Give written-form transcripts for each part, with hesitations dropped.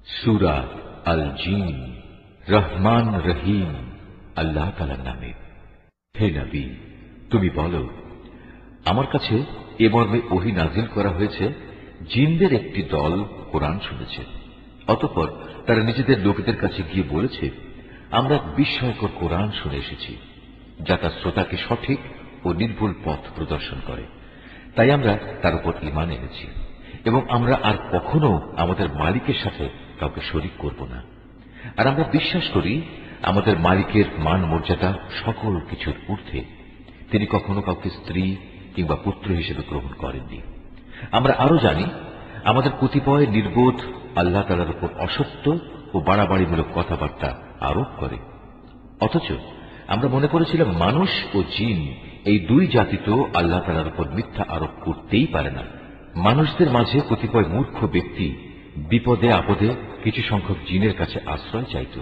সূরা আল জিন। রহমান রহিম আল্লাহ তাআলার নামে। হে নবী, তুমি বলো, আমার কাছে এ মর্মে ওহী নাজিল করা হয়েছে, জিনদের একটি দল কোরআন শুনেছে। অতঃপর তারা নিজেদের লোকেদের কাছে গিয়ে বলেছে, আমরা এক বিস্ময়কর কোরআন শুনে এসেছি, যা তার শ্রোতাকে সঠিক ও নির্ভুল পথ প্রদর্শন করে। তাই আমরা তার উপর ঈমান এনেছি এবং আমরা আর কখনো আমাদের মালিকের সাথে কাউকে শরীক করব না। আর আমরা বিশ্বাস করি আমাদের মালিকের মান মর্যাদা সকল কিছুর ঊর্ধ্বে। তিনি কখনো কাউকে স্ত্রী কিংবা পুত্র হিসেবে গ্রহণ করেননি। আমরা আরো জানি আমাদের কতিপয় নির্বোধ আল্লাহ তাআলার উপর অসত্য ও বাড়াবাড়িমূলক কথাবার্তা আরোপ করে। অথচ আমরা মনে করেছিলাম মানুষ ও জিন এই দুই জাতি তো আল্লাহ তাআলার উপর মিথ্যা আরোপ করতেই পারে না। মানুষদের মাঝে কতিপয় মূর্খ ব্যক্তি বিপদে আপদে কিছু সংখ্যক জিনের কাছে আশ্রয় চাইত।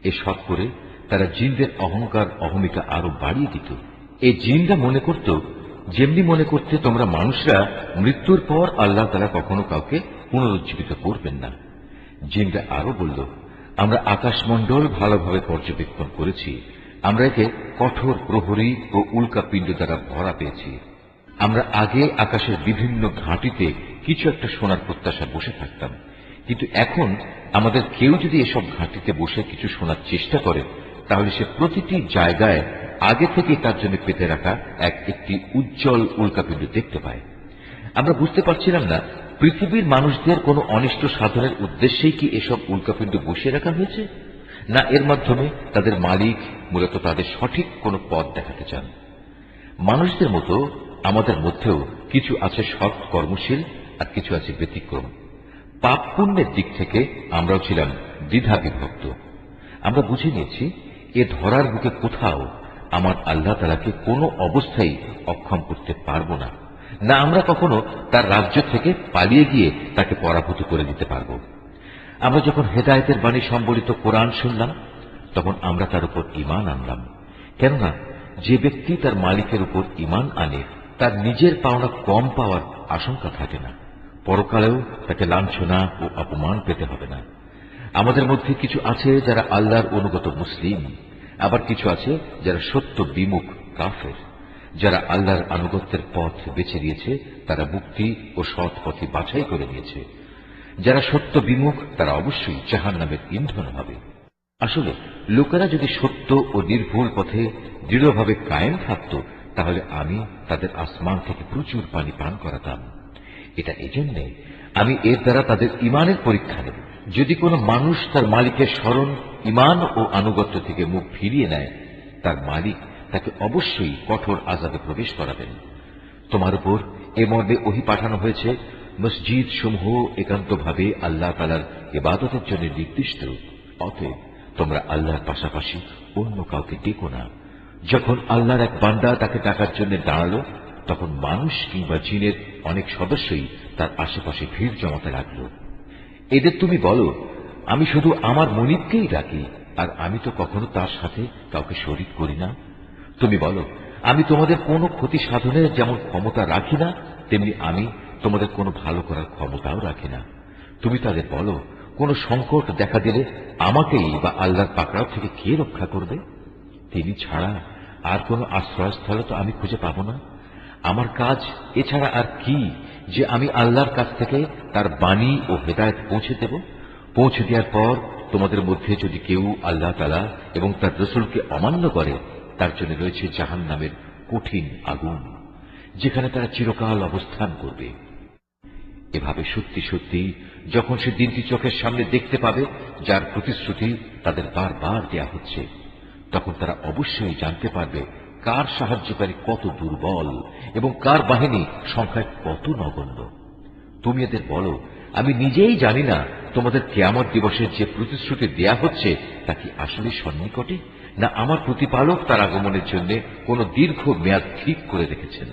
এসব করে তারা জিনদের অহংকার অহমিকা আরো বাড়িয়ে দিত। এই জিনরা মনে করত, যেমনি মনে করতে তোমরা মানুষরা মৃত্যুর পর আল্লাহ তাআলা কখনো কাউকে পুনরুজ্জীবিত করবেন না। জিনরা আরো বলল, আমরা আকাশমণ্ডল ভালোভাবে পর্যবেক্ষণ করেছি, আমরা একে কঠোর প্রহরী ও উল্কা পিণ্ড দ্বারা ভরা পেয়েছি। আমরা আগে আকাশের বিভিন্ন ঘাঁটিতে কিছু একটা শোনার প্রত্যাশা বসে থাকতাম, কিন্তু এখন আমাদের কেউ যদি এসব ঘাঁটিতে বসে কিছু শোনার চেষ্টা করে, তাহলে সে প্রতিটি জায়গায় আগে থেকে তার জন্য পেতে রাখা একটি উজ্জ্বল উল্কাপিণ্ড দেখতে পায়। আমরা বুঝতে পারছিলাম না পৃথিবীর মানুষদের কোনো অনিষ্ট সাধনের উদ্দেশ্যেই কি এসব উল্কাপিণ্ড বসিয়ে রাখা হয়েছে, না এর মাধ্যমে তাদের মালিক মূলত তাদের সঠিক কোনো পথ দেখাতে চান। মানুষদের মতো আমাদের মধ্যেও কিছু আছে সৎ কর্মশীল, আর কিছু আছে ব্যতিক্রম। পাপ পুণ্যের দিক থেকে আমরাও ছিলাম দ্বিধা বিভক্ত। আমরা বুঝে নিয়েছি এ ধরার বুকে কোথাও আমার আল্লাহ তাআলাকে কোনো অবস্থায় অক্ষম করতে পারব না, না আমরা কখনো তার রাজ্য থেকে পালিয়ে গিয়ে তাকে পরাভূত করে দিতে পারব। আমরা যখন হেদায়েতের বাণী সম্বলিত কোরআন শুনলাম, তখন আমরা তার উপর ঈমান আনলাম। কেননা যে ব্যক্তি তার মালিকের উপর ঈমান আনে, তার নিজের পাওনা কম পাওয়ার আশঙ্কা থাকে না, পরকালেও তাকে লাঞ্ছনা ও অপমান পেতে হবে না। আমাদের মধ্যে কিছু আছে যারা আল্লাহর অনুগত মুসলিম, আবার কিছু আছে যারা সত্য বিমুখ কাফের। যারা আল্লাহর আনুগত্যের পথ বেছে নিয়েছে তারা মুক্তি ও সৎ পথে বাছাই করে নিয়েছে। যারা সত্য বিমুখ তারা অবশ্যই জাহান্নামের ইন্ধন হবে। আসলে লোকেরা যদি সত্য ও নির্ভুল পথে দৃঢ়ভাবে কায়েম থাকত, তাহলে আমি তাদের আসমান থেকে প্রচুর পানি পান করাতাম। এটা এজন্যে আমি এর দ্বারা তাদের ঈমানের পরীক্ষা নেব। যদি কোনো মানুষ তার মালিকের স্মরণ, ঈমান ও আনুগত্য থেকে মুখ ফিরিয়ে নেয়, তার মালিক তাকে অবশ্যই কঠোর আযাবে প্রবেশ করাবেন। তোমার উপর এ মর্মে ওহী পাঠানো হয়েছে, মসজিদ সমূহ একান্তভাবে আল্লাহ তাআলার ইবাদতের জন্য নির্দিষ্ট। অতএব তোমরা আল্লাহর পাশাপাশি অন্য কাউকে ডেকো না। যখন আল্লাহর এক বান্দা তাকে ডাকার জন্য দাঁড়ালো, তখন মানুষ কিংবা জিনের অনেক সদস্যই তার আশেপাশে ভিড় জমাতে লাগল। এদের তুমি বলো, আমি শুধু আমার মুনিবকেই ডাকি, আর আমি তো কখনো তার সাথে কাউকে শরীক করি না। তুমি বলো, আমি তোমাদের কোনো ক্ষতি সাধনের যেমন ক্ষমতা রাখি না, তেমনি আমি তোমাদের কোনো ভালো করার ক্ষমতাও রাখি না। তুমি তাদের বলো, কোনো সংকট দেখা দিলে আমাকেই বা আল্লাহর পাকড়াও থেকে কে রক্ষা করবে? তিনি ছাড়া আর কোনো আশ্রয়স্থল তো আমি খুঁজে পাব না। আমার কাজ এছাড়া আর কি যে আমি আল্লাহর কাছ থেকে তার বাণী ও হেদায়েত পৌঁছে দেব? পৌঁছে দেওয়ার পর তোমাদের মধ্যে যদি কেউ আল্লাহ তাআলা এবং তার রাসূলকে অমান্য করে, তার জন্য রয়েছে জাহান্নামের কঠিন আগুন, যেখানে তারা চিরকাল অবস্থান করবে। এভাবে সত্যি সত্যি যখন সে দিনটি চোখের সামনে দেখতে পাবে, যার প্রতিশ্রুতি তাদের বারবার দেয়া হচ্ছে, তখন তারা অবশ্যই জানতে পারবে কার সাহায্যকারী কত দুর্বল এবং কার বাহিনী সংখ্যায় কত নগণ্য। তুমি এদের বলো, আমি নিজেই জানি না তোমাদের কিয়ামত দিবসের যে প্রতিশ্রুতি দেয়া হচ্ছে তা কি আসলে সন্নিকটে, না আমার প্রতিপালক তার আগমনের জন্য কোন দীর্ঘ মেয়াদ ঠিক করে রেখেছেন।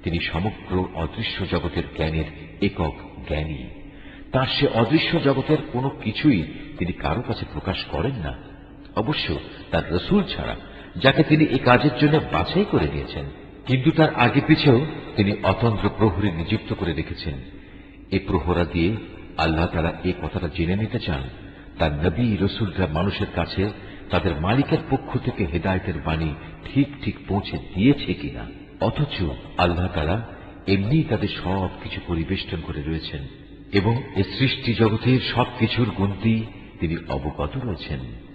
তিনি সমগ্র অদৃশ্য জগতের জ্ঞানের একক জ্ঞানী। তার সে অদৃশ্য জগতের কোনো কিছুই তিনি কারো কাছে প্রকাশ করেন না, অবশ্য তার রাসূল ছাড়া, যাকে তিনি এই কাজের জন্য বাছাই করে নিয়েছেন। কিন্তু তার আগে পিছেও তিনি অতন্ত্র প্রহরী নিযুক্ত করে রেখেছেন। এই প্রহরা দিয়ে আল্লাহ তাআলা এই কথাটা জেনে নিতে চান তার নবী রসুলরা মানুষের কাছে তাদের মালিকের পক্ষ থেকে হেদায়েতের বাণী ঠিক ঠিক পৌঁছে দিয়েছে কিনা। অথচ আল্লাহ তাআলা এমনি তাদের সবকিছু পরিবেষ্টন করে রয়েছেন এবং এ সৃষ্টি জগতের সবকিছুর গুনতি তিনি অবগত রয়েছেন।